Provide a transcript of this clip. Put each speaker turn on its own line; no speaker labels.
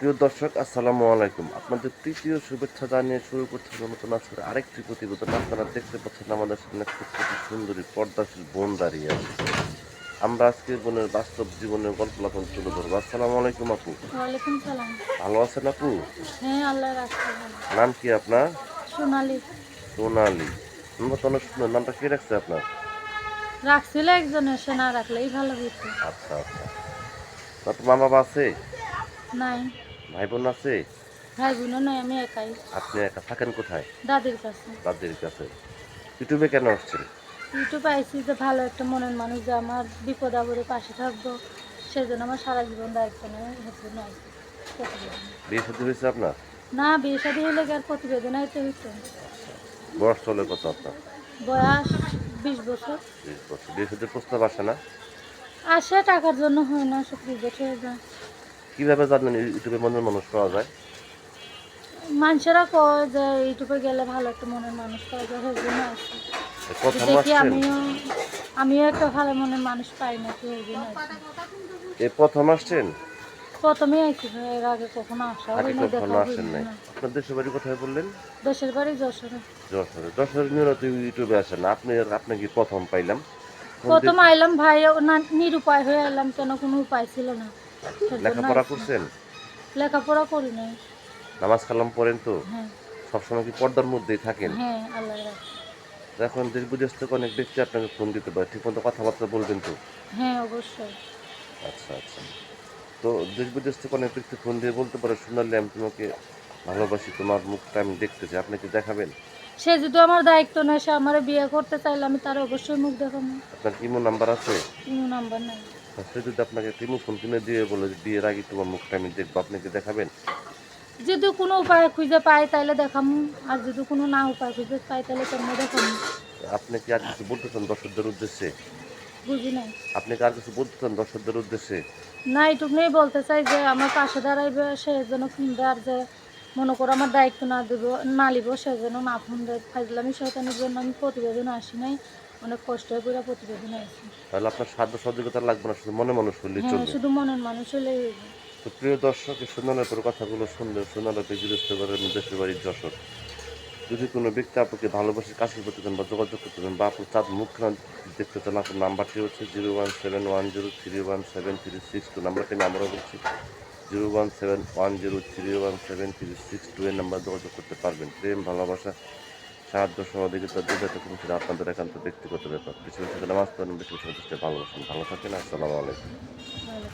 প্রিয় দর্শক, আসসালামু আলাইকুম। আপনাদের তৃতীয় শুভেচ্ছা জানিয়ে শুরু করছি নতুন আজকের আরেকটি প্রতিবেদন। আপনারা দেখতে পাচ্ছেন আমাদের সামনে একটি সুন্দরী পর্দাশীল বোন দাঁড়িয়ে আছে। আমরা আজকে বোনের বাস্তব জীবনের গল্প আপনাদের তুলে ধরবো। আসসালামু আলাইকুম আপু।
ওয়ালাইকুম সালাম।
ভালো আছেন আপু?
হ্যাঁ, আল্লাহ রাখছে ভালো।
নাম কি আপনার?
সোনালি।
সোনালি। নামটা তো অনেক সুন্দর। নামটা কে রাখছে আপনার?
রাখছিল একজন, এসে না রাখলেই ভালো হতো।
আচ্ছা আচ্ছা। আপনার মা বাবা আছে?
নাই,
ভাই বোন আছে?
ভাই বোনও নাই, আমি একাই।
আপনি একা থাকেন কোথায়?
দাদির কাছে।
দাদির কাছে। ইউটিউবে কেন আসছেন?
ইউটিউব আইসি যে ভালো একটা মনের মানুষ যে আমার বিপদ আপদে পাশে থাকবো, সেজন্য আমার সারা জীবন দায়িত্ব নেয়, এর জন্য আইসি প্রতিবেদন।
বিয়ে শাদী হয়েছে আপনার?
না, বিয়ে শাদী হলে কি আর প্রতিবেদন আইতে হইতো?
বয়স চলে কত আপনার?
বয়স 20 বছর।
20 বছর। বিয়ে শাদীর প্রস্তাব আসে না?
আসে, টাকার জন্য হয় না, সব রিজেক্ট হয়ে যায়।
কিভাবে জানেন ইউটিউবে মনের মানুষ পাওয়া যায়?
মানুষেরা কয় যে ইউটিউবে গেলে ভালো একটা মনের মানুষ পাওয়া যায়, এর জন্য আসি।
এই
যে
প্রথম
দেখি
আসছেন?
আমিও একটা ভালো মনের মানুষ পাই নাকি, ওই জন্য আইছি।
এই প্রথম আসছেন?
প্রথমেই আইছি ভাই, এর আগে কখনো আসা
আগে
হয়নি,
কখনো
দেখাও
আসেন
হয়নি
নাই?
না।
আপনার দেশের বাড়ি কোথায় বললেন?
দেশের বাড়ি যশোরে।
যশোরে। যশোরে নিয়মিত ইউটিউবে আসেন না। আপনি কি প্রথম পাইলাম? ফোন
প্রথম
দিয়ে
আইলাম ভাই, ও না নিরুপায় হয়ে এলাম, কেন কোনো উপায় ছিল না, এর জন্য
লেখাপড়া
আইছি।
করছেন?
লেখাপড়া করি নাই।
নামাজ কালাম পড়েন তো?
হ্যাঁ।
সবসময় কি পর্দার মধ্যেই থাকেন?
হ্যাঁ, আল্লাহ রাখছে।
এখন দেশ বিদেশ থেকে অনেক ব্যক্তি আপনাকে ফোন দিতে পারে, ঠিক মতো কথাবার্তা বলবেন তো?
হ্যাঁ, অবশ্যই।
আচ্ছা আচ্ছা। তো দেশ বিদেশ থেকে অনেক ব্যক্তি ফোন দিয়ে বলতে পারে, সোনালি আমি তোমাকে ভালোবাসি, তোমার মুখটা আমি দেখতে চাই, আপনি কি দেখাবেন?
সে যদি আমার দায়িত্ব নেয়, সে আমার বিয়ে করতে চাইলে আমি তার অবশ্যই মুখ দেখাবো।
আপনার ইমো নাম্বার আছে?
কোনো নাম্বার নাই।
সে যদি আপনাকে টিমু ফোন কিনে দিয়ে বলে যে বিয়ের আগে তোমার মুখটা আমি দেখবো, আপনি কি দেখাবেন?
যদি কোনো উপায় খুঁজে পাই তাইলে দেখামু, আর যদি কোনো না উপায় খুঁজে পাই তাহলে কেমনে দেখামু।
আপনি কি আর কিছু বলতে চান দর্শকদের উদ্দেশ্যে?
বুঝি নাই।
আপনি কি আর কিছু বলতে চান দর্শকদের উদ্দেশ্যে?
না, এইটুকুই বলতে চাই যে আমার পাশে দাঁড়াইবে, সে যেন ফোন দেয়, আর যে মনে করো আমার দায়িত্ব না দেব, না লিব, সে যেন না ফোন দেয়। ফাইজলামি শয়তানির জন্য আমি প্রতিবেদন আসি নাই, অনেক কষ্ট করে প্রতিবেদন আসি।
তাহলে আপনার সাধ্য সহযোগিতা লাগবে না, শুধু মনে মনে শুনলেই
হ্যাঁ,
চলবে।
শুধু মনের মানুষ হলেই হইবে।
তো প্রিয় দর্শক, এই সুন্দর কথাগুলো শুনলেন। সোনালাতে গৃহস্থ করেন দেশের বাড়ির যশোর। যদি কোনো ব্যক্তি আপনাকে ভালোবাসে কাছে করতে চান বা যোগাযোগ করতে চান বা আপনার চাঁদ মুখখানা দেখতে চান, আপনার নাম্বারটি হচ্ছে 01710373362। নাম্বারটি আমি আবারও বলছি, 01710373362। এই নাম্বার যোগাযোগ করতে পারবেন। প্রেম, ভালোবাসা, সাহায্য, সহযোগিতা যেটা কোনো সেটা আপনাদের একান্ত ব্যক্তিগত ব্যাপার। বেশি বেশি করে নামাজ পড়েন, বেশি বেশি করে ভালোবাসেন। ভালো থাকেন। আসসালামু আলাইকুম।
ভালো।